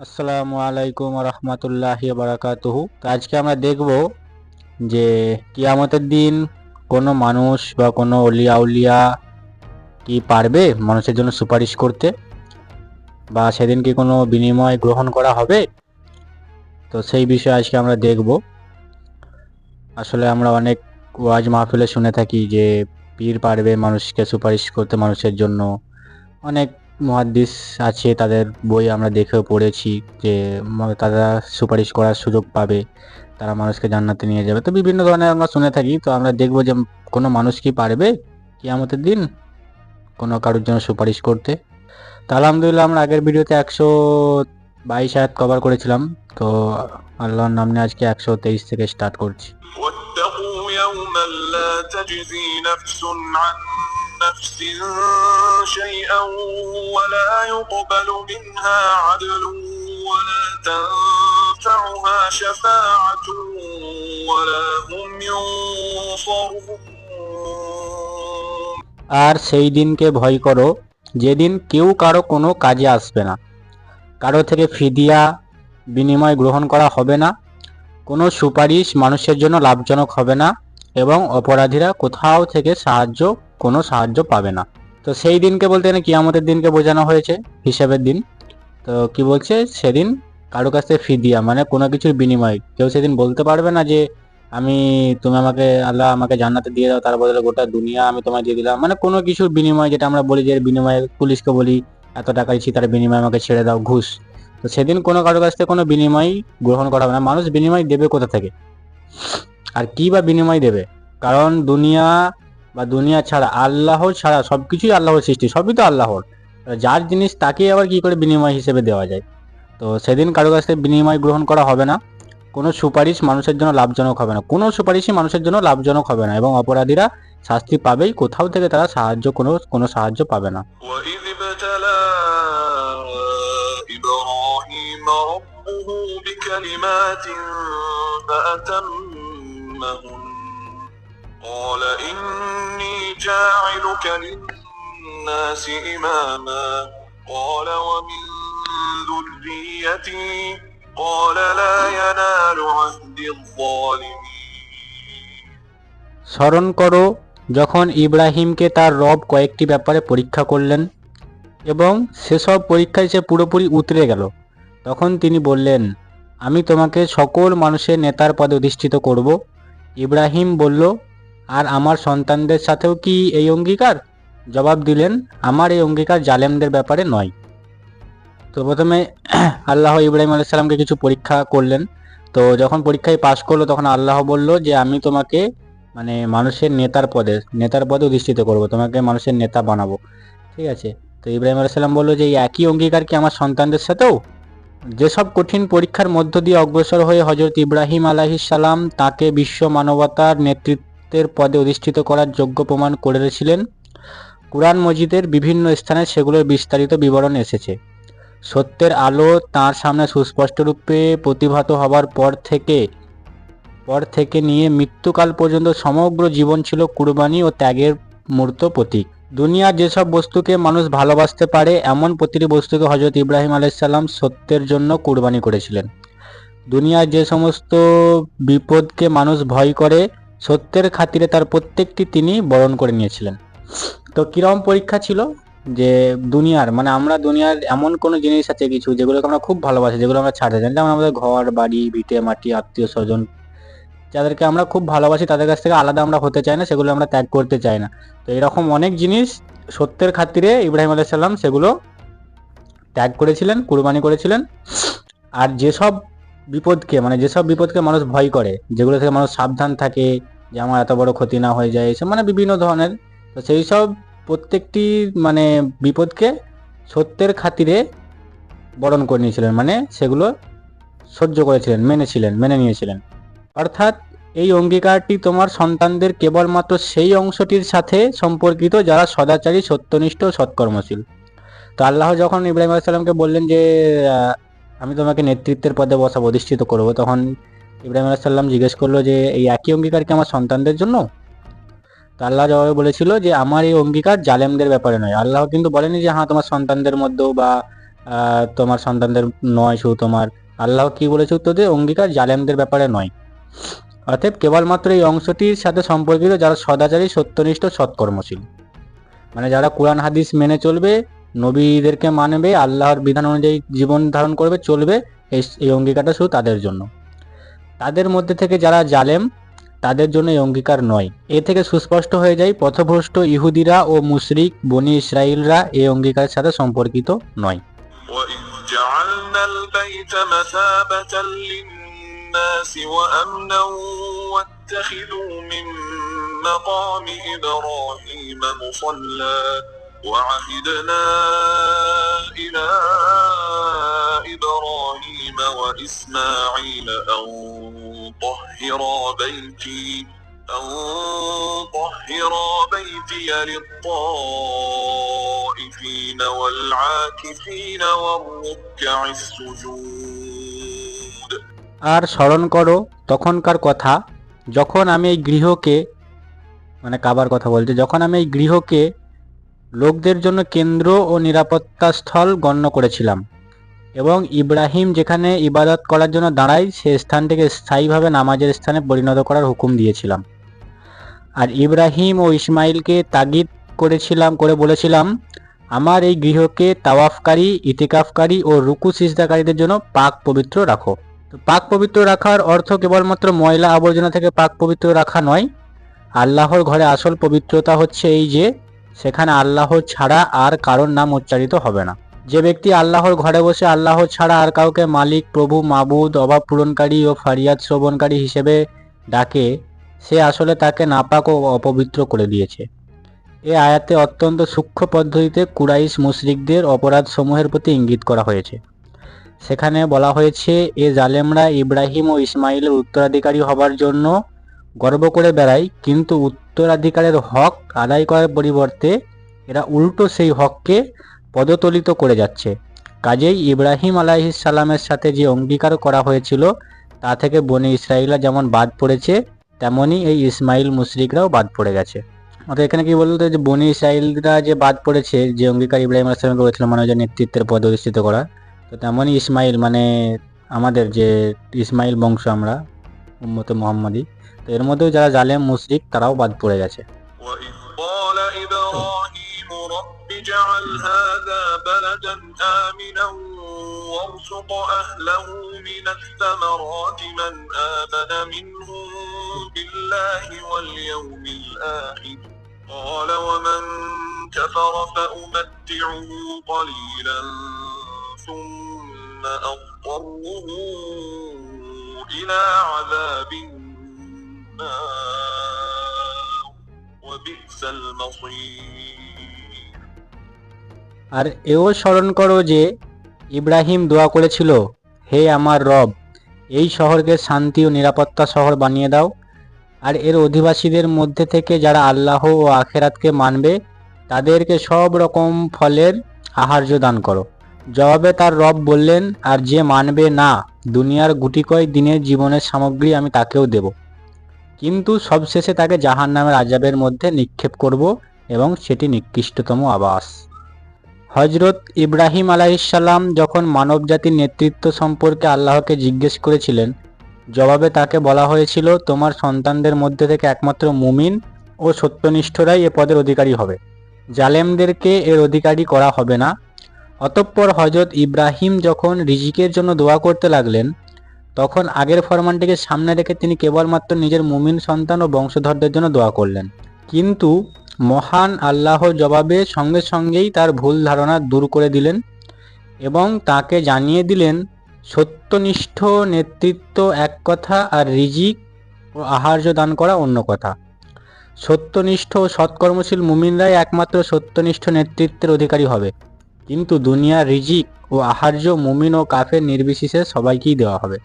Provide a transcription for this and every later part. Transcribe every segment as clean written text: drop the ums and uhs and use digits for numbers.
আসসালামু আলাইকুম রহমতুল্লাহি বারাকাতুহু। তো আজকে আমরা দেখব যে কিয়ামতের দিন কোনো মানুষ বা কোনো অলিয়া উলিয়া কি পারবে মানুষের জন্য সুপারিশ করতে, বা সেদিন কি কোনো বিনিময় গ্রহণ করা হবে। তো সেই বিষয়ে আজকে আমরা দেখব। আসলে আমরা অনেক ওয়াজ মাহফিলে শুনে থাকি যে পীর পারবে মানুষকে সুপারিশ করতে মানুষের জন্য। অনেক মুহাদ্দিস আছে, তাদের বই আমরা দেখেও পড়েছি যে তারা সুপারিশ করার সুযোগ পাবে, তারা মানুষকে জান্নাতে নিয়ে যাবে। তো বিভিন্ন ধরনের আমরা শুনে থাকি। তো আমরা দেখব যে কোনো মানুষ কি পারবে কিয়ামতের দিন কোনো কারোর জন্য সুপারিশ করতে। তো আলহামদুলিল্লাহ, আমরা আগের ভিডিওতে 122 আয়াত কভার করেছিলাম। তো আল্লাহর নাম নিয়ে আজকে 123 থেকে স্টার্ট করছি। واتقوا يوما لا تجزي نفس عن نفس شيئا ولا يقبل منها عدل ولا تنفعها شفاعة ولا هم ينصرون। আর সেই দিনকে ভয় করো যেদিন কেউ কারো কোনো কাজে আসবে না, কারো থেকে ফিদিয়া বিনিময় গ্রহণ করা হবে না, কোনো সুপারিশ মানুষের জন্য লাভজনক হবে না, এবং অপরাধীরা কোথাও থেকে কোনো সাহায্য পাবে না। তো সেই দিনকে বলতে গেলে কিয়ামতের দিনকে বোঝানো হয়েছে, হিসাবের দিন। তো কি বলছে, সেদিন কারো কাছ থেকে ফিদিয়া মানে কোনো কিছুর বিনিময় কেউ সেদিন বলতে পারবে না যে তুমি আমাকে, আল্লাহ আমাকে জান্নাতে দিয়ে দাও, তার বদলে গোটা দুনিয়া আমি তোমায় দিয়ে দিলাম, মানে কোনো কিছুর বিনিময়, যেটা আমরা বলি যে বিনিময়ে পুলিশকে বলি এত টাকা দিচ্ছি, তার বিনিময়ে আমাকে ছেড়ে দাও, ঘুষ। তো সেদিন কোনো কারো কাছ থেকে কোনো বিনিময় গ্রহণ করা হবে না। মানুষ বিনিময় দেবে কোথা থেকে, আর কি বা বিনিময় দেবে? কারণ দুনিয়া ছাড়া, আল্লাহ ছাড়া সবকিছুই আল্লাহর সৃষ্টি, সবই তো আল্লাহর। যার জিনিস তাকে আবার কি করে বিনিময় হিসেবে দেওয়া যায়? তো সেদিন কারো কাছ থেকে বিনিময় গ্রহণ করা হবে না, কোনো সুপারিশ মানুষের জন্য লাভজনক হবে না, কোনো সুপারিশই মানুষের জন্য লাভজনক হবে না, এবং অপরাধীরা শাস্তি পাবেই, কোথাও থেকে তারা কোনো সাহায্য পাবে না। وإذ ابتلى إبراهيم ربه بكلمات فأتمهن قال إني جاعلك للناس إماما قال ومن ذريتي قال لا ينال عهد الظالمين। স্মরণ করো যখন ইব্রাহিমকে তার রব কয়েকটি ব্যাপারে পরীক্ষা করলেন এবং সেসব পরীক্ষায় সে পুরোপুরি উতরে গেল। তখন তিনি বললেন, আমি তোমাকে সকল মানুষের নেতার পদে অধিষ্ঠিত করব। ইব্রাহিম বলল, আর আমার সন্তানদের সাথেও কি এই অঙ্গীকার? জবাব দিলেন, আমার এই অঙ্গীকার জালেমদের ব্যাপারে নয়। তো প্রথমে আল্লাহ ইব্রাহিম আলাইহিস সালামকে কিছু পরীক্ষা করলেন। তো যখন পরীক্ষায় পাশ করলো, তখন আল্লাহ বলল যে আমি তোমাকে মানে মানুষের নেতার পদে অধিষ্ঠিত করব, তোমাকে মানুষের নেতা বানাবো। ঠিক আছে। তো ইব্রাহিম আলাইহিস সালাম বললো যে এই একই অঙ্গীকার কি আমার সন্তানদের সাথেও? যেসব কঠিন পরীক্ষার মধ্য দিয়ে অগ্রসর হয়ে হযরত ইব্রাহিম আলাইহিস সালাম তাকে বিশ্ব মানবতার নেতৃত্বের পদে অধিষ্ঠিত করার যোগ্য প্রমাণ করেছিলেন, কুরআন মজিদের বিভিন্ন স্থানে সেগুলোর বিস্তারিত বিবরণ এসেছে। সত্যের আলো তাঁর সামনে সুস্পষ্টরূপে প্রতিভাত হবার পর থেকে নিয়ে মৃত্যুকাল পর্যন্ত সমগ্র জীবন ছিল কুরবানি ও ত্যাগের মূর্ত প্রতীক। দুনিয়ার যেসব বস্তুকে মানুষ ভালোবাসতে পারে, এমন প্রতিটি বস্তুকে হযরত ইব্রাহিম আলাইহিস সালাম সত্যের জন্য কুরবানি করেছিলেন। দুনিয়ার যে সমস্ত বিপদকে মানুষ ভয় করে, সত্যের খাতিরে তার প্রত্যেকটি তিনি বরণ করে নিয়েছিলেন। তো কিরকম পরীক্ষা ছিল যে আমরা দুনিয়ার এমন কোনো জিনিস আছে কিছু যেগুলোকে আমরা খুব ভালোবাসি, যেগুলো আমরা ছাড়তে চাই, যেমন আমাদের ঘর বাড়ি ভিটে মাটি আত্মীয় স্বজন, যাদেরকে আমরা খুব ভালোবাসি, তাদের কাছ থেকে আলাদা আমরা হতে চাই না, সেগুলো আমরা ত্যাগ করতে চাই না। তো এরকম অনেক জিনিস সত্যের খাতিরে ইব্রাহিম আলাইহিস সালাম সেগুলো ত্যাগ করেছিলেন, কুরবানি করেছিলেন। আর যেসব বিপদকে মানুষ ভয় করে, যেগুলো থেকে মানুষ সাবধান থাকে যে আমার এত বড় ক্ষতি না হয়ে যায়, এসব বিভিন্ন ধরনের, তো সেই সব প্রত্যেকটি বিপদকে সত্যের খাতিরে বরণ করে নিয়েছিলেন, সেগুলো সহ্য করেছিলেন, মেনে নিয়েছিলেন। অর্থাৎ এই অঙ্গীকারটি তোমার সন্তানদের কেবলমাত্র সেই অংশটির সাথে সম্পর্কিত যারা সদাচারী, সত্যনিষ্ঠ ও সৎকর্মশীল। তো আল্লাহ যখন ইব্রাহিম আলাইহিস সালামকে বললেন যে আমি তোমাকে নেতৃত্বের পদে অধিষ্ঠিত করব, তখন ইব্রাহিম আলাইহিস সালাম জিজ্ঞেস করলো যে এই একই অঙ্গীকার কি আমার সন্তানদের জন্য? তো আল্লাহ জবাবে বলেছিল যে আমার এই অঙ্গীকার জালেমদের ব্যাপারে নয়। আল্লাহ কিন্তু বলেনি যে হ্যাঁ তোমার সন্তানদের মধ্যেও বা তোমার সন্তানদের নয়, শুধু তোমার। আল্লাহ কি বলেছে উত্তর দিয়ে? অঙ্গীকার জালেমদের ব্যাপারে নয়। অতএব কেবলমাত্র এই অংশটির সাথে সম্পর্কিত যারা সদাচারী, সত্যনিষ্ঠ, সৎকর্মশীল, মানে যারা কোরআন হাদিস মেনে চলবে, নবীদেরকে মানবে, আল্লাহর বিধান অনুযায়ী জীবন ধারণ করবে, চলবে, এই অঙ্গীকারটা শুধু তাদের জন্য। তাদের মধ্যে থেকে যারা জালেম, তাদের জন্য এই অঙ্গীকার নয়। এ থেকে সুস্পষ্ট হয়ে যায় পথভ্রষ্ট ইহুদিরা ও মুশরিক বনি ইসরাইলরা এই অঙ্গীকারের সাথে সম্পর্কিত নয়। وإذ جعلنا البيت مثابة للناس وأمنا واتخذوا من مقام إبراهيم مصلى وعهدنا إلى إبراهيم وإسماعيل أن طهرا بيتي للطائفين والعاكفين والركع السجود। আর স্মরণ করো তখনকার কথা, যখন আমি এই গৃহকে, মানে কাবার কথা বলতে, যখন আমি এই গৃহকে লোকদের জন্য কেন্দ্র ও নিরাপত্তা স্থল গণ্য করেছিলাম এবং ইব্রাহিম যেখানে ইবাদত করার জন্য দাঁড়ায় সে স্থানটিকে স্থায়ীভাবে নামাজের স্থানে পরিণত করার হুকুম দিয়েছিলাম। আর ইব্রাহিম ও ইসমাইলকে তাগিদ করে বলেছিলাম, আমার এই গৃহকে তাওয়াফকারী, ইতিকাফকারী ও রুকু সিজদাকারীদের জন্য পাক পবিত্র রাখো। তো পাক পবিত্র রাখার অর্থ কেবলমাত্র ময়লা আবর্জনা থেকে পাক পবিত্র রাখা নয়। আল্লাহর ঘরে আসল পবিত্রতা হচ্ছে এই যে সেখানে আল্লাহ ছাড়া আর কারোর নাম উচ্চারিত হবে না। যে ব্যক্তি আল্লাহর ঘরে বসে আল্লাহ ছাড়া আর কাউকে মালিক, প্রভু, মাবুদ, অভাব পূরণকারী ও ফারিয়াদ শ্রবণকারী হিসেবে ডাকে, সে আসলে তাকে নাপাক ও অপবিত্র করে দিয়েছে। এ আয়াতে অত্যন্ত সূক্ষ্ম পদ্ধতিতে কুরাইশ মুশরিকদের অপরাধ সমূহের প্রতি ইঙ্গিত করা হয়েছে। সেখানে বলা হয়েছে, এ জালেমরা ইব্রাহিম ও ইসমাইলের উত্তরাধিকারী হবার জন্য গর্ব করে বেড়ায়, কিন্তু উত্তরাধিকারের হক আদায় করার পরিবর্তে এরা উল্টো সেই হককে পদতলিত করে যাচ্ছে। কাজেই ইব্রাহিম আলাইহিস সালামের সাথে যে অঙ্গীকার করা হয়েছিল তা থেকে বনি ইসরাইলরা যেমন বাদ পড়েছে, তেমনি এই ইসমাইল মুশরিকরাও বাদ পড়ে গেছে। অর্থাৎ এখানে কি বলতো, যে বনি ইসরাইলরা যে বাদ পড়েছে, যে অঙ্গীকার ইব্রাহিম আলাইহিস সালাম করেছিল মানে যে নেতৃত্বের পদে অধিষ্ঠিত করা, তো তেমনই ইসমাইল, মানে আমাদের যে ইসমাইল বংশ আমরা, উম্মতে মুহাম্মাদি, তো এর মধ্যেও যারা জালেম মুশরিক তারাও বাদ পড়ে গেছে। وإذ قال إبراهيم رب اجعل هذا بلدا آمنا وارزق أهله من الثمرات من آمن منهم بالله واليوم الآخر قال ومن كفر فأمتعه قليلا ثم أضطره إلى عذاب النار وبئس المصير। আর এও স্মরণ করো যে ইব্রাহিম দোয়া করেছিল, হে আমার রব, এই শহরকে শান্তি ও নিরাপত্তা শহর বানিয়ে দাও, আর এর অধিবাসীদের মধ্যে থেকে যারা আল্লাহ ও আখেরাতকে মানবে তাদেরকে সব রকম ফলের আহার্য দান করো। জবাবে তার রব বললেন, আর যে মানবে না, দুনিয়ার গুটি কয়েক দিনের জীবনের সামগ্রী আমি তাকেও দেব, কিন্তু সবশেষে তাকে জাহান্নামের আযাবের মধ্যে নিক্ষেপ করব এবং সেটি নিকৃষ্টতম আবাস। হযরত ইব্রাহিম আলাইহিস সালাম যখন মানবজাতির নেতৃত্ব সম্পর্কে আল্লাহকে জিজ্ঞেস করেছিলেন, জবাবে তাকে বলা হয়েছিল, তোমার সন্তানদের মধ্যে থেকে একমাত্র মুমিন ও সত্যনিষ্ঠরাই এ পদের অধিকারী হবে, জালেমদেরকে এর অধিকারী করা হবে না। অতঃপর হযরত ইব্রাহিম যখন রিজিকের জন্য দোয়া করতে লাগলেন, তখন আগের ফরমানটিকে সামনে রেখে তিনি কেবলমাত্র নিজের মুমিন সন্তান ও বংশধরদের জন্য দোয়া করলেন। কিন্তু মহান আল্লাহ জবাবে সঙ্গে সঙ্গেই তার ভুল ধারণা দূর করে দিলেন এবং তাকে জানিয়ে দিলেন, সত্যনিষ্ঠ নেতৃত্ব এক কথা আর রিজিক ও আহার্য দান করা অন্য কথা। সত্যনিষ্ঠ ও সৎকর্মশীল মুমিনরাই একমাত্র সত্যনিষ্ঠ নেতৃত্বের অধিকারী হবে, কিন্তু দুনিয়ার রিজিক ও আহার্য মুমিন ও কাফের নির্বিশেষে সবাইকেই দেওয়া হবে।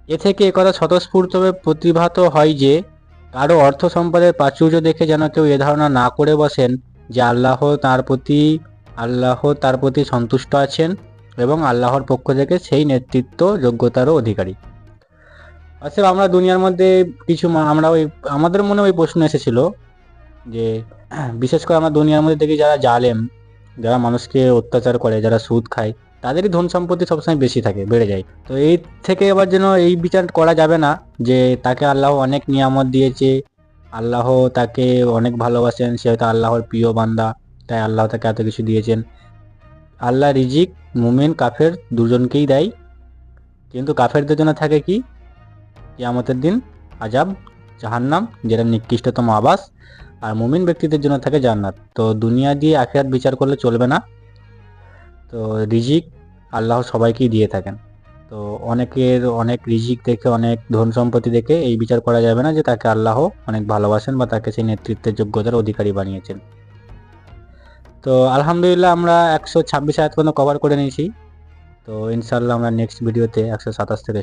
এ থেকে একথা স্বতঃস্ফূর্তভাবে প্রতিভাত হয় যে কারো অর্থ সম্পদের প্রাচুর্য দেখে যেন কেউ এ ধারণা না করে বসেন যে আল্লাহ তার প্রতি সন্তুষ্ট আছেন এবং আল্লাহর পক্ষ থেকে সেই নেতৃত্ব যোগ্যতারও অধিকারী। অতএব আমরা দুনিয়ার মধ্যে আমাদের মনে ওই প্রশ্ন এসেছিল যে বিশেষ করে আমরা দুনিয়ার মধ্যে দেখি যারা জালেম, যারা মানুষকে অত্যাচার করে, যারা সুদ খায়, তাদেরই ধন সম্পত্তি সবসময় বেশি থাকে, বেড়ে যায়। তো এই থেকে এবার যেন এই বিচার করা যাবে না যে তাকে আল্লাহ অনেক নিয়ামত দিয়েছে, আল্লাহ তাকে অনেক ভালোবাসেন, সে হয়তো আল্লাহর প্রিয় বান্দা, তাই আল্লাহ তাকে এত কিছু দিয়েছেন। আল্লাহ রিজিক মুমিন কাফের দুজনকেই দেয়, কিন্তু কাফেরদের জন্য থাকে কি কিয়ামতের দিন আযাব, জাহান্নাম, যেটা নিকৃষ্টতম আবাস, আর মুমিন ব্যক্তিদের জন্য থাকে জান্নাত। তো দুনিয়া দিয়ে আখিরাত বিচার করলে চলবে না। তো রিজিক আল্লাহ সবাইকেই দিয়ে থাকেন। তো অনেকের অনেক রিজিক দেখে, অনেক ধন সম্পত্তি দেখে এই বিচার করা যাবে না যে তাকে আল্লাহ অনেক ভালোবাসেন বা তাকে সেই নেতৃত্বের যোগ্যতার অধিকারী বানিয়েছেন। তো আলহামদুলিল্লাহ আমরা 126 আয়াত পর্যন্ত কভার করে নিয়েছি। তো ইনশাআল্লাহ আমরা নেক্সট ভিডিওতে 127 থেকে